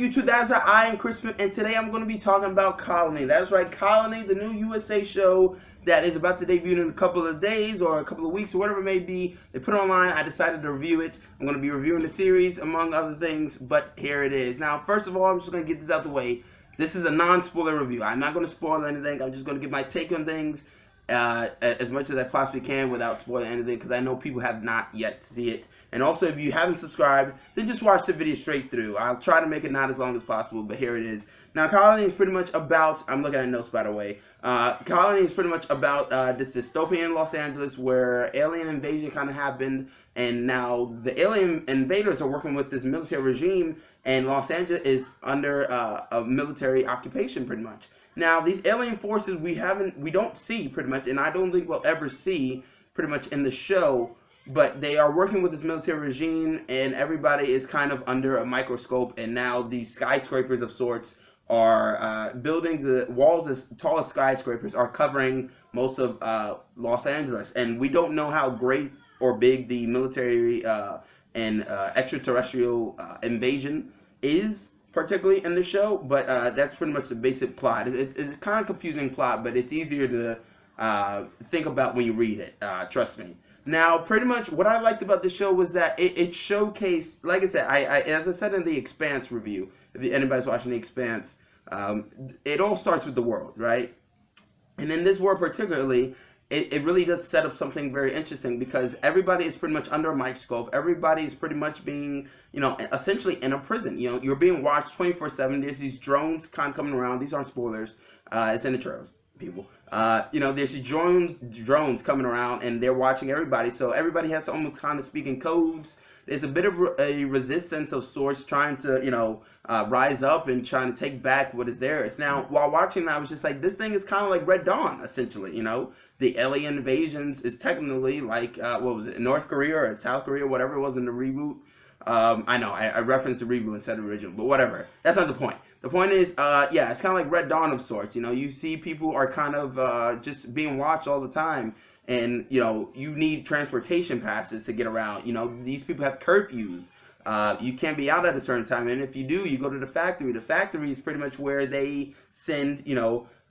YouTube? That's right. I am Chris Smith, and today I'm going to be talking about Colony. That's right, Colony, the new USA show that is about to debut in a couple of days or a couple of weeks or whatever it may be. They put it online. I decided to review it. I'm going to be reviewing the series, among other things, but here it is. Now, first of all, I'm just going to get this out the way. This is a non-spoiler review. I'm not going to spoil anything. I'm just going to give my take on things as much as I possibly can without spoiling anything, because I know people have not yet seen it. And also, if you haven't subscribed, then just watch the video straight through. I'll try to make it not as long as possible, but here it is. Now, Colony is pretty much about, I'm looking at notes by the way, Colony is pretty much about this dystopian Los Angeles where alien invasion kind of happened, and now the alien invaders are working with this military regime, and Los Angeles is under a military occupation pretty much. Now, these alien forces we don't see pretty much, and I don't think we'll ever see pretty much in the show, but they are working with this military regime, and everybody is kind of under a microscope, and now these skyscrapers of sorts are buildings, walls as tall as skyscrapers are covering most of Los Angeles, and we don't know how great or big the military and extraterrestrial invasion is, particularly in the show, but that's pretty much the basic plot. It's kind of confusing plot, but it's easier to think about when you read it, trust me. Now, pretty much what I liked about the show was that it showcased, like I said, as I said in the Expanse review, if anybody's watching the Expanse, it all starts with the world, right? And in this world particularly, it really does set up something very interesting, because everybody is pretty much under a microscope. Everybody is pretty much being, essentially in a prison. You're being watched 24/7. There's these drones kind of coming around. These aren't spoilers. It's in the trailers, people. There's these drones coming around, and they're watching everybody. So everybody has to almost kind of speak in codes. There's a bit of a resistance of sorts trying to, rise up and trying to take back what is theirs. Now, while watching that, I was just like, this thing is kind of like Red Dawn, essentially, The alien invasions is technically like, what was it, North Korea or South Korea, whatever it was in the reboot. I know, I referenced the reboot instead of the original, but whatever. That's not the point. The point is, yeah, it's kind of like Red Dawn of sorts. You see people are kind of just being watched all the time. And, you need transportation passes to get around. These people have curfews. You can't be out at a certain time. And if you do, you go to the factory. The factory is pretty much where they send,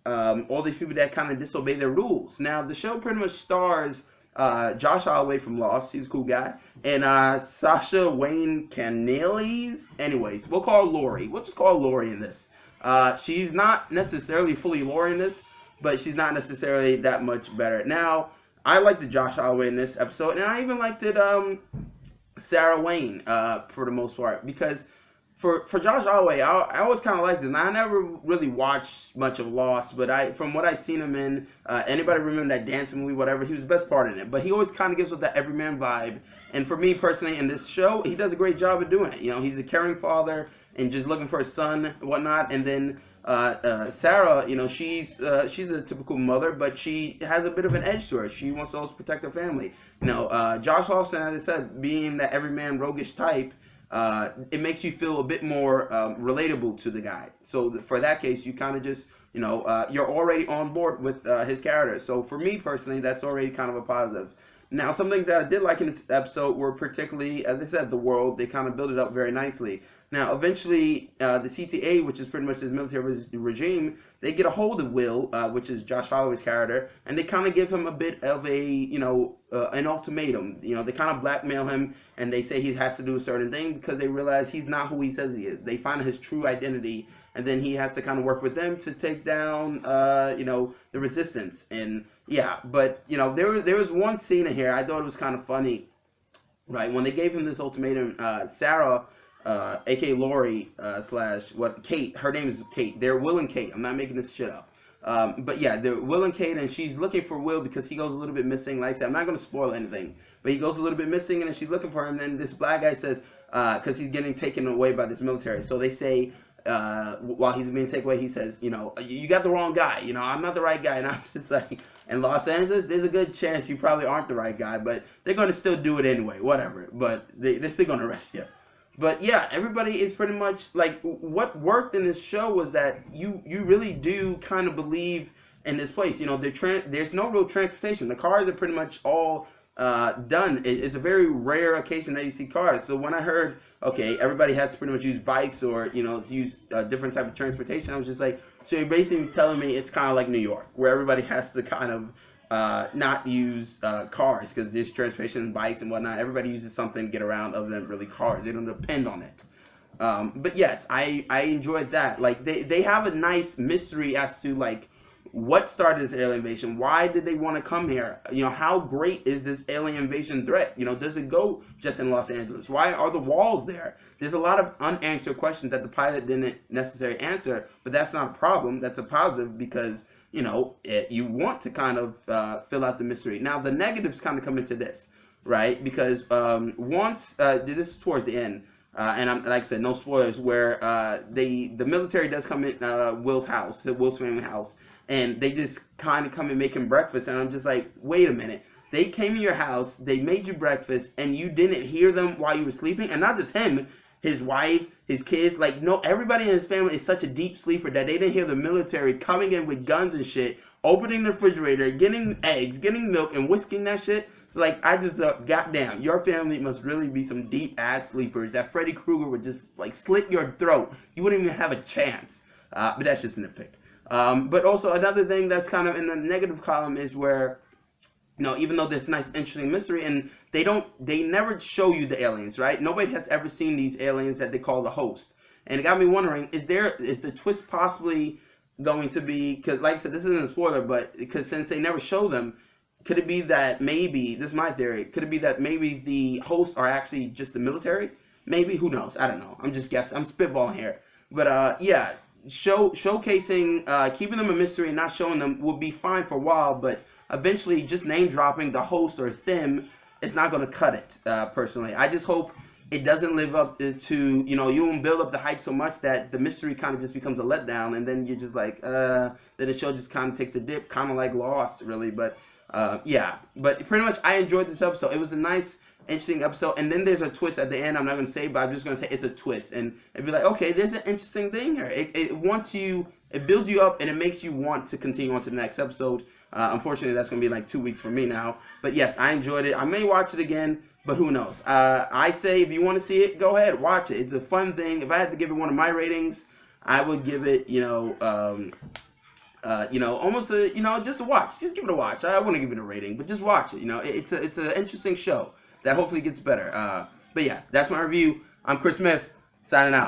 all these people that kind of disobey their rules. Now, the show pretty much stars Josh Holloway from Lost. He's a cool guy. And Sacha Wayne Canales. Anyways, we'll call her Lori. We'll just call her Lori in this. She's not necessarily fully Lori in this, but she's not necessarily that much better. Now, I liked the Josh Holloway in this episode, and I even liked it Sarah Wayne for the most part, because for Josh Holloway, I always kind of liked him. I never really watched much of Lost, but from what I've seen him in, anybody remember that dancing movie, whatever, he was the best part in it. But he always kind of gives with that everyman vibe, and for me personally, in this show, he does a great job of doing it. He's a caring father and just looking for his son and whatnot, and then Sarah, she's a typical mother, but she has a bit of an edge to her. She wants to always protect her family. Josh Lawson, as I said, being that everyman roguish type, it makes you feel a bit more relatable to the guy. So for that case, you kind of just, you're already on board with his character. So for me personally, that's already kind of a positive. Now, some things that I did like in this episode were particularly, as I said, the world. They kind of built it up very nicely. Now, eventually, the CTA, which is pretty much this military regime, they get a hold of Will, which is Josh Holloway's character, and they kind of give him a bit of a, an ultimatum. They kind of blackmail him, and they say he has to do a certain thing because they realize he's not who he says he is. They find his true identity, and then he has to kind of work with them to take down, the resistance. And yeah, but there was one scene in here I thought it was kind of funny, right? When they gave him this ultimatum, Sarah, aka Lori, Kate, her name is Kate. They're Will and Kate. I'm not making this shit up. But yeah, they're Will and Kate, and she's looking for Will because he goes a little bit missing. Like I said, I'm not going to spoil anything, but he goes a little bit missing, and then she's looking for him. And then this black guy says, because he's getting taken away by this military. So they say, while he's being taken away, he says, you got the wrong guy. I'm not the right guy. And I'm just like, in Los Angeles, there's a good chance you probably aren't the right guy, but they're going to still do it anyway, whatever. But they're still going to arrest you. But yeah, everybody is pretty much like, what worked in this show was that you really do kind of believe in this place. There's no real transportation. The cars are pretty much all done. It's a very rare occasion that you see cars. So when I heard, okay, everybody has to pretty much use bikes or to use a different type of transportation, I was just like, so you're basically telling me it's kind of like New York, where everybody has to kind of not use cars because there's transportation, bikes and whatnot. Everybody uses something to get around other than really cars. They don't depend on it. But yes, I enjoyed that. Like they have a nice mystery as to like what started this alien invasion. Why did they want to come here? How great is this alien invasion threat? Does it go just in Los Angeles? Why are the walls there? There's a lot of unanswered questions that the pilot didn't necessarily answer, but that's not a problem. That's a positive because you want to kind of fill out the mystery. Now the negatives kind of come into this, right? Because once this is towards the end. And I'm, like I said, no spoilers. Where the military does come in Will's house, Will's family house, and they just kind of come and make him breakfast. And I'm just like, wait a minute. They came to your house, they made you breakfast, and you didn't hear them while you were sleeping. And not just him, his wife, his kids. Like, no, everybody in his family is such a deep sleeper that they didn't hear the military coming in with guns and shit, opening the refrigerator, getting eggs, getting milk, and whisking that shit. It's like, I just, goddamn, your family must really be some deep-ass sleepers that Freddy Krueger would just, like, slit your throat. You wouldn't even have a chance. But that's just a nitpick. But also, another thing that's kind of in the negative column is where, even though there's nice, interesting mystery, and they never show you the aliens, right? Nobody has ever seen these aliens that they call the host. And it got me wondering, is the twist possibly going to be, because, like I said, this isn't a spoiler, but because since they never show them, could it be that maybe, this is my theory, could it be that maybe the hosts are actually just the military? Maybe, who knows? I don't know. I'm just guessing. I'm spitballing here. But yeah, showcasing, keeping them a mystery and not showing them will be fine for a while, but eventually just name dropping the host or them is not going to cut it, personally. I just hope it doesn't live up to, you won't build up the hype so much that the mystery kind of just becomes a letdown, and then you're just like, then the show just kind of takes a dip, kind of like Lost, really, but yeah, but pretty much I enjoyed this episode. It was a nice, interesting episode, and then there's a twist at the end. I'm not going to say, but I'm just going to say it's a twist, and it'd be like, okay, there's an interesting thing here. It builds you up, and it makes you want to continue on to the next episode. Unfortunately, that's going to be like 2 weeks for me now, but yes, I enjoyed it. I may watch it again, but who knows. I say if you want to see it, go ahead, watch it. It's a fun thing. If I had to give it one of my ratings, I would give it, almost just a watch. Just give it a watch. I wouldn't give it a rating, but just watch it. It's an interesting show that hopefully gets better. But yeah, that's my review. I'm Chris Smith, signing out.